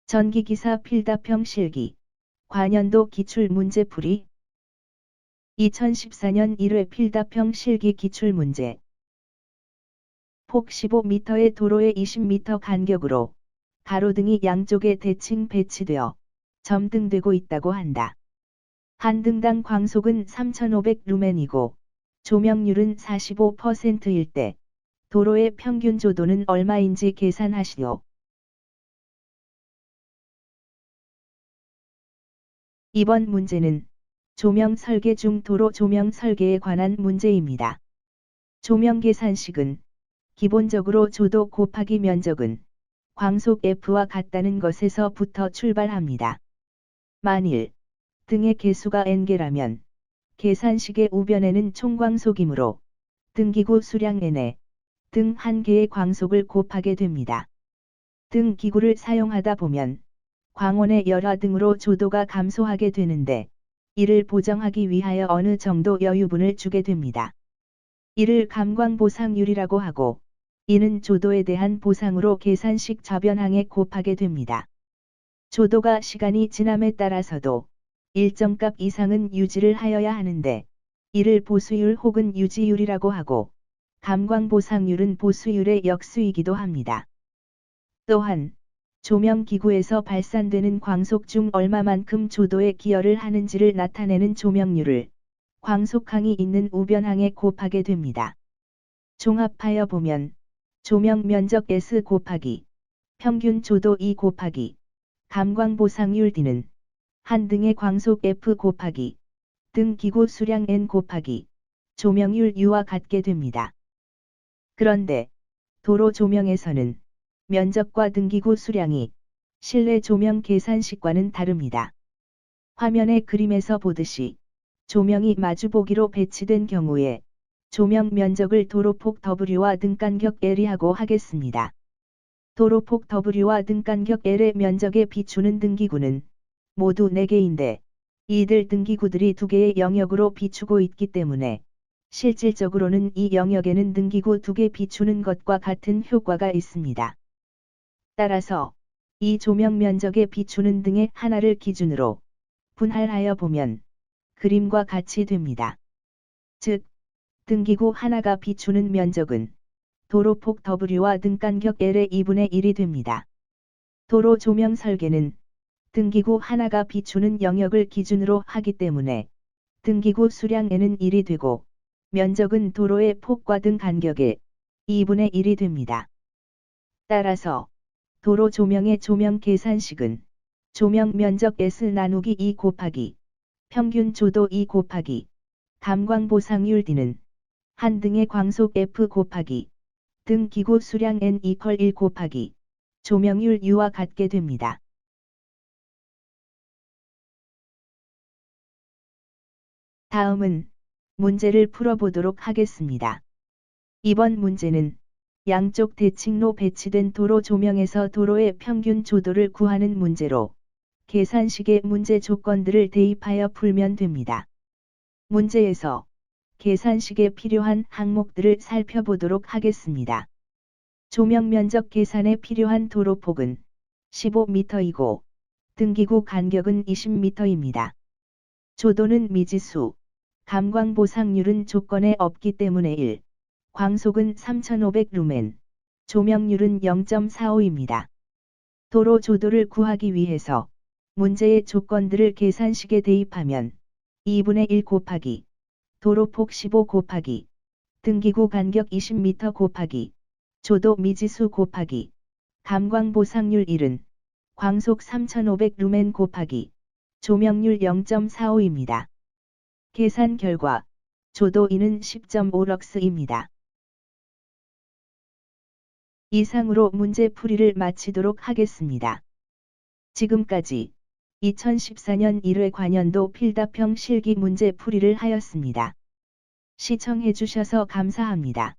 전기기사 필답형 실기. 관연도 기출문제풀이. 2014년 1회 필답형 실기 기출문제. 폭 15m의 도로에 20m 간격으로 가로등이 양쪽에 대칭 배치되어 점등되고 있다고 한다. 한 등당 광속은 3500루멘이고 조명률은 45%일 때 도로의 평균 조도는 얼마인지 계산하시오. 이번 문제는 조명 설계 중 도로 조명 설계에 관한 문제입니다. 조명 계산식은 기본적으로 조도 곱하기 면적은 광속 F와 같다는 것에서부터 출발합니다. 만일 등의 개수가 n개라면 계산식의 우변에는 총광속이므로 등기구 수량 n에 등 한 개의 광속을 곱하게 됩니다. 등 기구를 사용하다 보면 광원의 열화 등으로 조도가 감소하게 되는데 이를 보정하기 위하여 어느 정도 여유분을 주게 됩니다. 이를 감광보상률이라고 하고 이는 조도에 대한 보상으로 계산식 저변항에 곱하게 됩니다. 조도가 시간이 지남에 따라서도 일정 값 이상은 유지를 하여야 하는데 이를 보수율 혹은 유지율이라고 하고 감광보상률은 보수율의 역수이기도 합니다. 또한 조명기구에서 발산되는 광속 중 얼마만큼 조도에 기여를 하는지를 나타내는 조명률을 광속항이 있는 우변항에 곱하게 됩니다. 종합하여 보면 조명 면적 S 곱하기 평균 조도 E 곱하기 감광보상률 D는 한 등의 광속 F 곱하기 등 기구 수량 N 곱하기 조명률 U와 같게 됩니다. 그런데 도로 조명에서는 면적과 등기구 수량이 실내 조명 계산식과는 다릅니다. 화면의 그림에서 보듯이 조명이 마주보기로 배치된 경우에 조명 면적을 도로폭 W와 등간격 L이라고 하겠습니다. 도로폭 W와 등간격 L의 면적에 비추는 등기구는 모두 4개인데 이들 등기구들이 2개의 영역으로 비추고 있기 때문에 실질적으로는 이 영역에는 등기구 2개 비추는 것과 같은 효과가 있습니다. 따라서 이 조명 면적에 비추는 등의 하나를 기준으로 분할하여 보면 그림과 같이 됩니다. 즉, 등기구 하나가 비추는 면적은 도로폭 W와 등간격 L의 2분의 1이 됩니다. 도로 조명 설계는 등기구 하나가 비추는 영역을 기준으로 하기 때문에 등기구 수량 N은 1이 되고 면적은 도로의 폭과 등 간격의 2분의 1이 됩니다. 따라서 도로 조명의 조명 계산식은 조명 면적 S 나누기 2 곱하기 평균 조도 2 곱하기 감광보상률 D는 한 등의 광속 F 곱하기 등 기구 수량 N = 1 곱하기 조명률 U와 같게 됩니다. 다음은 문제를 풀어보도록 하겠습니다. 이번 문제는 양쪽 대칭로 배치된 도로 조명에서 도로의 평균 조도를 구하는 문제로 계산식의 문제 조건들을 대입하여 풀면 됩니다. 문제에서 계산식에 필요한 항목들을 살펴보도록 하겠습니다. 조명 면적 계산에 필요한 도로폭은 15m이고 등기구 간격은 20m입니다. 조도는 미지수, 감광보상률은 조건에 없기 때문에 1. 광속은 3500루멘, 조명률은 0.45입니다. 도로 조도를 구하기 위해서 문제의 조건들을 계산식에 대입하면 2분의 1 곱하기 도로폭 15 곱하기 등기구 간격 20m 곱하기 조도 미지수 곱하기 감광보상률 1은 광속 3500루멘 곱하기 조명률 0.45입니다. 계산 결과 조도 2는 10.5럭스입니다. 이상으로 문제 풀이를 마치도록 하겠습니다. 지금까지 2014년 1회 관연도 필답형 실기 문제 풀이를 하였습니다. 시청해 주셔서 감사합니다.